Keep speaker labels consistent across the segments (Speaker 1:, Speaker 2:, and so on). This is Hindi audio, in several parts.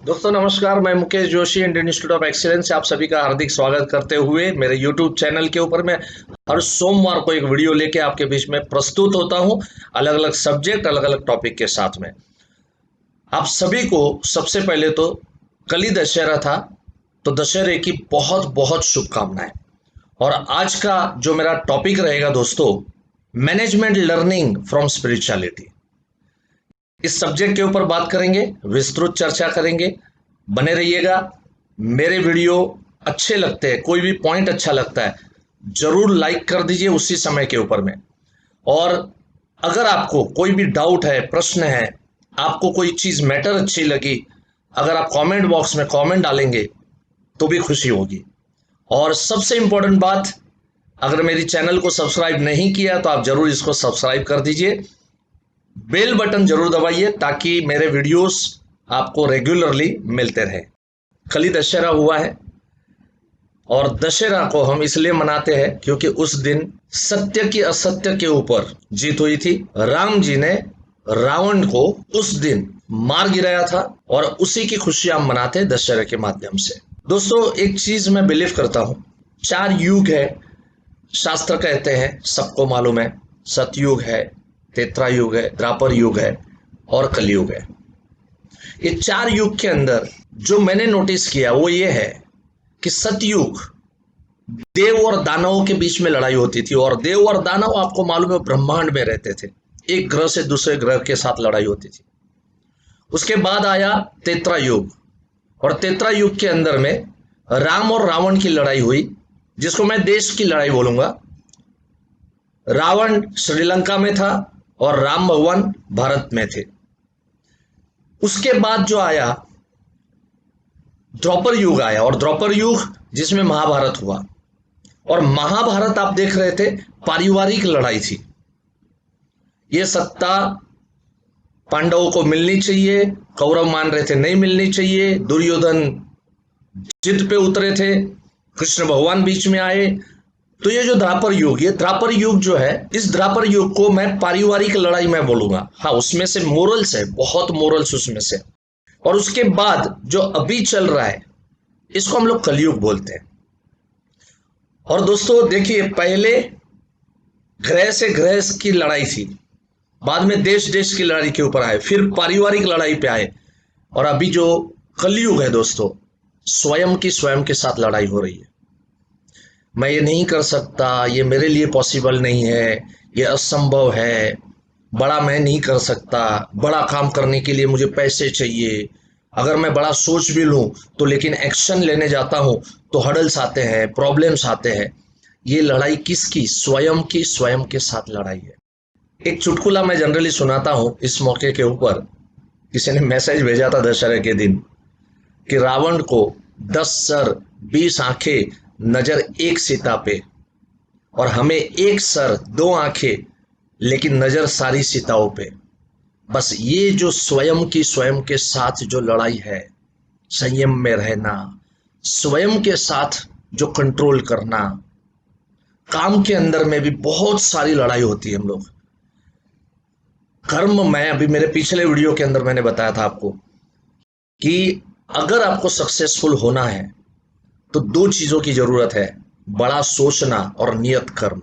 Speaker 1: दोस्तों नमस्कार। मैं Mukesh Joshi, Indian institute of excellence से आप सभी का हार्दिक स्वागत करते हुए मेरे यूट्यूब चैनल के ऊपर मैं हर सोमवार को एक वीडियो लेके आपके बीच में प्रस्तुत होता हूं, अलग अलग सब्जेक्ट, अलग अलग टॉपिक के साथ में। आप सभी को सबसे पहले तो कल ही दशहरा था, तो दशहरे की बहुत बहुत शुभकामनाएं। और आज का जो मेरा टॉपिक रहेगा दोस्तों, मैनेजमेंट लर्निंग फ्रॉम स्पिरिचुअलिटी। इस सब्जेक्ट के ऊपर बात करेंगे, विस्तृत चर्चा करेंगे। बने रहिएगा। मेरे वीडियो अच्छे लगते हैं, कोई भी पॉइंट अच्छा लगता है, जरूर लाइक कर दीजिए उसी समय के ऊपर में। और अगर आपको कोई भी डाउट है, प्रश्न है, आपको कोई चीज मैटर अच्छी लगी, अगर आप कमेंट बॉक्स में कमेंट डालेंगे तो भी खुशी होगी। और सबसे इंपॉर्टेंट बात, अगर मेरी चैनल को सब्सक्राइब नहीं किया तो आप जरूर इसको सब्सक्राइब कर दीजिए, बेल बटन जरूर दबाइए ताकि मेरे वीडियोस आपको रेगुलरली मिलते रहे। कल ही दशहरा हुआ है और दशहरा को हम इसलिए मनाते हैं क्योंकि उस दिन सत्य की असत्य के ऊपर जीत हुई थी। राम जी ने रावण को उस दिन मार गिराया था और उसी की खुशी हम मनाते हैं दशहरा के माध्यम से। दोस्तों एक चीज मैं बिलीव करता हूं, 4 युग है, शास्त्र कहते हैं, सबको मालूम है। सतयुग है, त्रेता युग है, द्वापर युग है और कलयुग है। ये 4 युग के अंदर जो मैंने नोटिस किया वो ये है कि सतयुग देव और दानवों के बीच में लड़ाई होती थी, और देव और दानव आपको मालूम है ब्रह्मांड में रहते थे, एक ग्रह से दूसरे ग्रह के साथ लड़ाई होती थी। उसके बाद आया त्रेता युग, और त्रेता युग के अंदर में राम और रावण की लड़ाई हुई, जिसको मैं देश की लड़ाई बोलूंगा। रावण श्रीलंका में था और राम भगवान भारत में थे। उसके बाद जो आया द्वापर युग आया, और द्वापर युग जिसमें महाभारत हुआ, और महाभारत आप देख रहे थे पारिवारिक लड़ाई थी। ये सत्ता पांडवों को मिलनी चाहिए, कौरव मान रहे थे नहीं मिलनी चाहिए, दुर्योधन जिद पे उतरे थे, कृष्ण भगवान बीच में आए। तो ये जो द्वापर युग, ये द्वापर युग जो है, इस द्वापर युग को मैं पारिवारिक लड़ाई में बोलूंगा। हाँ, उसमें से मोरल्स है, बहुत मोरल्स उसमें से। और उसके बाद जो अभी चल रहा है इसको हम लोग कलयुग बोलते हैं। और दोस्तों देखिए, पहले ग्रह से ग्रह की लड़ाई थी, बाद में देश देश की लड़ाई के ऊपर आए, फिर पारिवारिक लड़ाई पे आए, और अभी जो कलयुग है दोस्तों, स्वयं की स्वयं के साथ लड़ाई हो रही है। मैं ये नहीं कर सकता, ये मेरे लिए पॉसिबल नहीं है, ये असंभव है, बड़ा मैं नहीं कर सकता, बड़ा काम करने के लिए मुझे पैसे चाहिए, अगर मैं बड़ा सोच भी लूं तो लेकिन एक्शन लेने जाता हूं तो हडल्स आते हैं, प्रॉब्लम्स आते हैं। ये लड़ाई किसकी? स्वयं की स्वयं के साथ लड़ाई है। एक चुटकुला मैं जनरली सुनाता हूं इस मौके के ऊपर। किसी ने मैसेज भेजा था दशहरे के दिन कि रावण को 10 सर 20 आंखें, नजर एक सीता पे, और हमें 1 सर 2 आंखें लेकिन नजर सारी सीताओं पे। बस ये जो स्वयं की स्वयं के साथ जो लड़ाई है, संयम में रहना, स्वयं के साथ जो कंट्रोल करना, काम के अंदर में भी बहुत सारी लड़ाई होती है। हम लोग कर्म में, अभी मेरे पिछले वीडियो के अंदर मैंने बताया था आपको कि अगर आपको सक्सेसफुल होना है तो 2 चीजों की जरूरत है, बड़ा सोचना और नियत कर्म।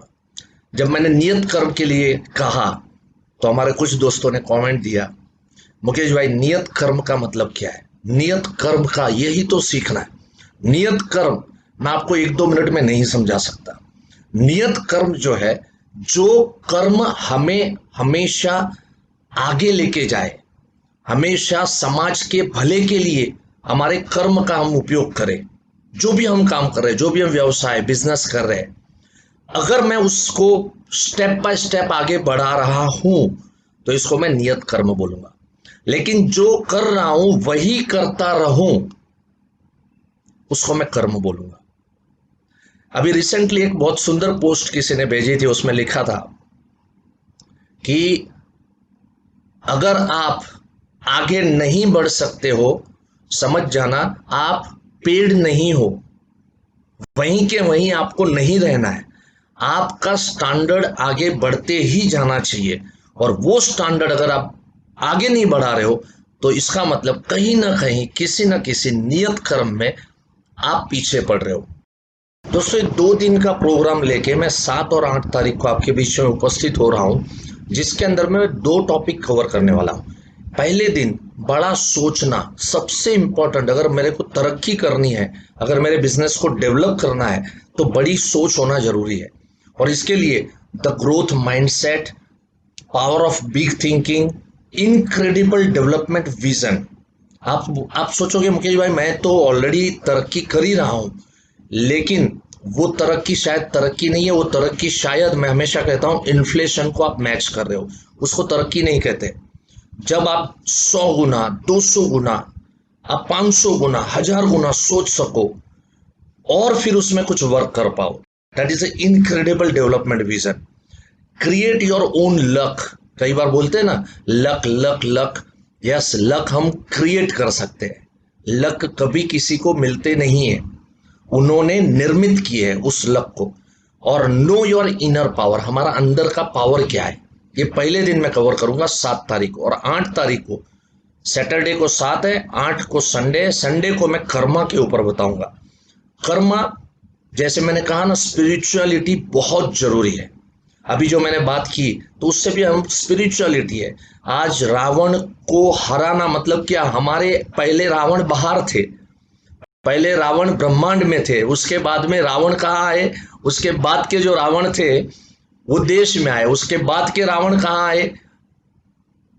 Speaker 1: जब मैंने नियत कर्म के लिए कहा तो हमारे कुछ दोस्तों ने कमेंट दिया, मुकेश भाई नियत कर्म का मतलब क्या है? नियत कर्म का यही तो सीखना है। नियत कर्म मैं आपको 1-2 मिनट में नहीं समझा सकता। नियत कर्म जो है, जो कर्म हमें हमेशा आगे लेके जाए, हमेशा समाज के भले के लिए हमारे कर्म का हम उपयोग करें। जो भी हम काम कर रहे हैं, जो भी हम व्यवसाय बिजनेस कर रहे हैं, अगर मैं उसको स्टेप बाय स्टेप आगे बढ़ा रहा हूं तो इसको मैं नियत कर्म बोलूंगा। लेकिन जो कर रहा हूं वही करता रहूं, उसको मैं कर्म बोलूंगा। अभी रिसेंटली एक बहुत सुंदर पोस्ट किसी ने भेजी थी, उसमें लिखा था कि अगर आप आगे नहीं बढ़ सकते हो, समझ जाना आप पेड़ नहीं हो, वहीं के वहीं आपको नहीं रहना है। आपका स्टैंडर्ड आगे बढ़ते ही जाना चाहिए, और वो स्टैंडर्ड अगर आप आगे नहीं बढ़ा रहे हो तो इसका मतलब कहीं ना कहीं किसी न किसी नियत कर्म में आप पीछे पड़ रहे हो। दोस्तों, 2 दिन का प्रोग्राम लेके मैं 7 और 8 तारीख को आपके बीच में उपस्थित हो रहा हूं, जिसके अंदर मैं 2 टॉपिक कवर करने वाला हूं। पहले दिन बड़ा सोचना सबसे इंपॉर्टेंट। अगर मेरे को तरक्की करनी है, अगर मेरे बिजनेस को डेवलप करना है, तो बड़ी सोच होना जरूरी है। और इसके लिए the growth mindset, power of big thinking, incredible development vision. आप सोचोगे मुकेश भाई मैं तो ऑलरेडी तरक्की कर ही रहा हूं, लेकिन वो तरक्की शायद तरक्की नहीं है। वो तरक्की शायद, मैं हमेशा कहता हूं, इन्फ्लेशन को आप मैच कर रहे हो, उसको तरक्की नहीं कहते। जब आप 100 गुना, 200 गुना, आप 500 गुना, 1000 गुना सोच सको और फिर उसमें कुछ वर्क कर पाओ, that is a incredible development vision. Create your own luck. कई बार बोलते हैं ना, luck luck luck. Yes, luck हम क्रिएट कर सकते हैं। लक कभी किसी को मिलते नहीं है, उन्होंने निर्मित किए है उस लक को। और नो योर इनर पावर, हमारा अंदर का पावर क्या है, ये पहले दिन मैं कवर करूंगा 7 तारीख को। और 8 तारीख को, सैटरडे को 7 है, 8 को संडे, संडे को मैं कर्मा के ऊपर बताऊंगा। कर्मा, जैसे मैंने कहा ना, स्पिरिचुअलिटी बहुत जरूरी है। अभी जो मैंने बात की तो उससे भी हम स्पिरिचुअलिटी है। आज रावण को हराना मतलब क्या? हमारे पहले रावण बाहर थे, पहले रावण ब्रह्मांड में थे, उसके बाद में रावण कहाँ आए? उसके बाद के जो रावण थे वो देश में आए, उसके बाद के रावण कहाँ आए?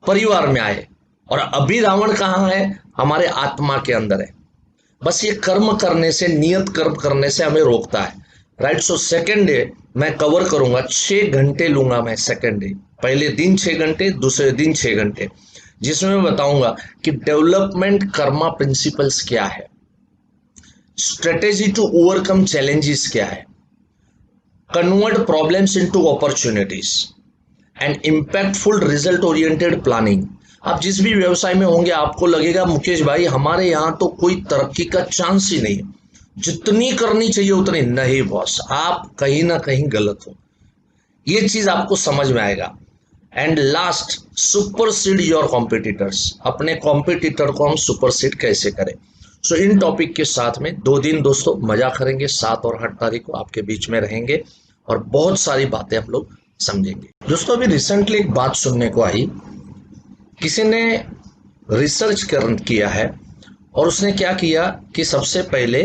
Speaker 1: परिवार में आए। और अभी रावण कहाँ है? हमारे आत्मा के अंदर है। बस ये कर्म करने से, नियत कर्म करने से हमें रोकता है। राइट। सो सेकेंड डे मैं कवर करूंगा, 6 घंटे लूंगा मैं सेकेंड डे। पहले दिन 6 घंटे, दूसरे दिन 6 घंटे, जिसमें मैं बताऊंगा कि डेवलपमेंट कर्मा प्रिंसिपल्स क्या है, स्ट्रेटेजी टू ओवरकम चैलेंजेस क्या है, convert problems into opportunities, and impactful result oriented planning. आप जिस भी व्यवसाय में होंगे आपको लगेगा मुकेश भाई हमारे यहाँ तो कोई तरक्की का चांस ही नहीं है, जितनी करनी चाहिए उतनी नहीं। बॉस, आप कहीं ना कहीं गलत हो, ये चीज आपको समझ में आएगा। And last, supersede your competitors. अपने कॉम्पिटिटर को हम सुपरसीड कैसे करें। सो इन टॉपिक के साथ में 2 दिन दोस्तों मजा करेंगे। 7 और 8 तारीख को आपके बीच में रहेंगे और बहुत सारी बातें हम लोग समझेंगे। दोस्तों, अभी रिसेंटली एक बात सुनने को आई, किसी ने रिसर्च किया है और उसने क्या किया कि सबसे पहले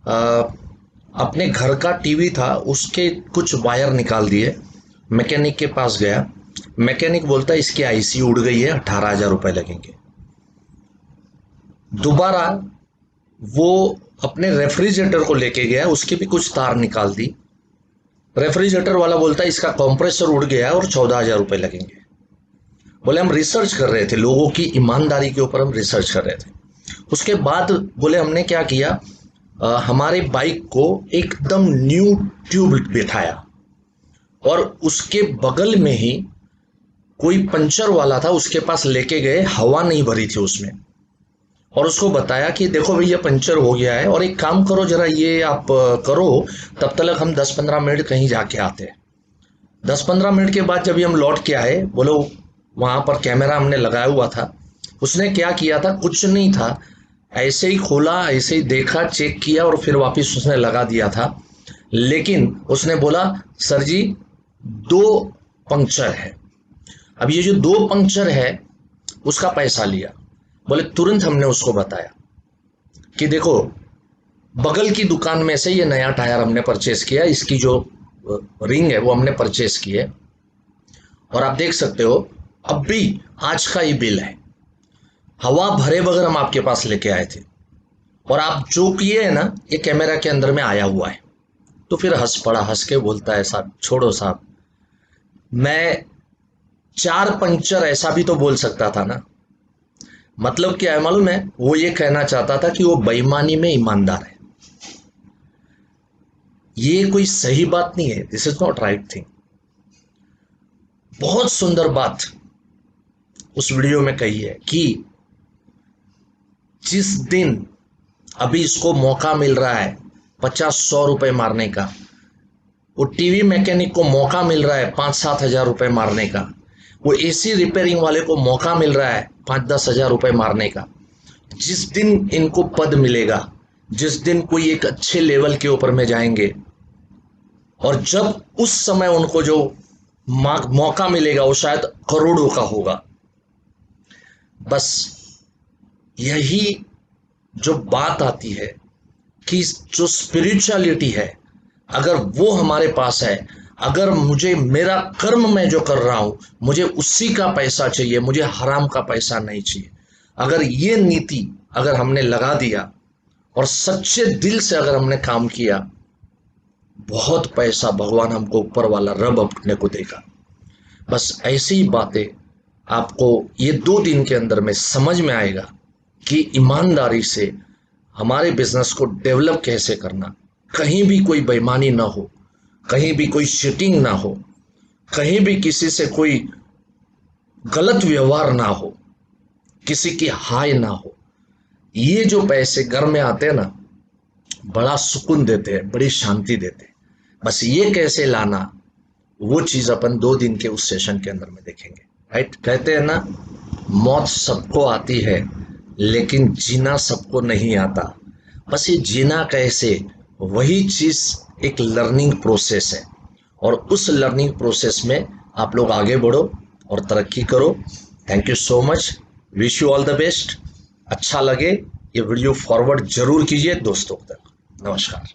Speaker 1: अपने घर का टीवी था, उसके कुछ वायर निकाल दिए, मैकेनिक के पास गया। मैकेनिक बोलता है इसकी आईसी उड़ गई है, 18,000 रुपए लगेंगे। दोबारा वो अपने रेफ्रिजरेटर को लेके गया, उसकी भी कुछ तार निकाल दी। रेफ्रिजरेटर वाला बोलता है इसका कंप्रेसर उड़ गया और 14,000 रुपए लगेंगे। बोले हम रिसर्च कर रहे थे, लोगों की ईमानदारी के ऊपर हम रिसर्च कर रहे थे। उसके बाद बोले हमने क्या किया, हमारे बाइक को एकदम न्यू ट्यूब बिठाया और उसके बगल में ही कोई पंचर वाला था, उसके पास लेके गए, हवा नहीं भरी थी उसमें, और उसको बताया कि देखो भैया पंचर हो गया है और एक काम करो जरा ये आप करो, तब तक हम 10-15 मिनट कहीं जाके आते हैं। 10-15 मिनट के बाद जब हम लौट के आए, बोलो वहां पर कैमरा हमने लगाया हुआ था, उसने क्या किया था, कुछ नहीं था, ऐसे ही खोला, ऐसे ही देखा, चेक किया और फिर वापस उसने लगा दिया था। लेकिन उसने बोला सर जी 2 पंक्चर है। अब ये जो 2 पंक्चर है उसका पैसा लिया। बोले तुरंत हमने उसको बताया कि देखो बगल की दुकान में से ये नया टायर हमने परचेस किया, इसकी जो रिंग है वो हमने परचेस की है और आप देख सकते हो अब भी आज का ये बिल है, हवा भरे बगैर हम आपके पास लेके आए थे और आप जो किए है ना ये कैमरा के अंदर में आया हुआ है। तो फिर हंस पड़ा, हंस के बोलता है साहब छोड़ो साहब, मैं 4 पंक्चर ऐसा भी तो बोल सकता था ना। मतलब क्या है मालूम है, वो ये कहना चाहता था कि वो बेईमानी में ईमानदार है। ये कोई सही बात नहीं है, this is not right thing. बहुत सुंदर बात उस वीडियो में कही है कि जिस दिन अभी इसको मौका मिल रहा है 50-100 रुपए मारने का, वो टीवी मैकेनिक को मौका मिल रहा है 5-7 हजार रुपए मारने का, वो एसी रिपेयरिंग वाले को मौका मिल रहा है 5-10 हज़ार रुपए मारने का। जिस दिन इनको पद मिलेगा, जिस दिन कोई एक अच्छे लेवल के ऊपर में जाएंगे, और जब उस समय उनको जो मौका मिलेगा वो शायद करोड़ों का होगा। बस यही जो बात आती है कि जो स्पिरिचुअलिटी है, अगर वो हमारे पास है, अगर मुझे मेरा कर्म मैं जो कर रहा हूं मुझे उसी का पैसा चाहिए, मुझे हराम का पैसा नहीं चाहिए, अगर ये नीति अगर हमने लगा दिया और सच्चे दिल से अगर हमने काम किया, बहुत पैसा भगवान हमको ऊपर वाला रब अपने को देगा। बस ऐसी ही बातें आपको ये 2 दिन के अंदर में समझ में आएगा कि ईमानदारी से हमारे बिजनेस को डेवलप कैसे करना, कहीं भी कोई बेईमानी ना हो, कहीं भी कोई चीटिंग ना हो, कहीं भी किसी से कोई गलत व्यवहार ना हो, किसी की हाय ना हो। ये जो पैसे घर में आते हैं ना, बड़ा सुकून देते हैं, बड़ी शांति देते हैं। बस ये कैसे लाना, वो चीज अपन 2 दिन के उस सेशन के अंदर में देखेंगे। राइट, कहते हैं ना, मौत सबको आती है लेकिन जीना सबको नहीं आता। बस ये जीना कैसे, वही चीज एक लर्निंग प्रोसेस है, और उस लर्निंग प्रोसेस में आप लोग आगे बढ़ो और तरक्की करो। Thank you so much, wish you all the best. अच्छा लगे ये वीडियो फॉरवर्ड जरूर कीजिए दोस्तों तक। नमस्कार।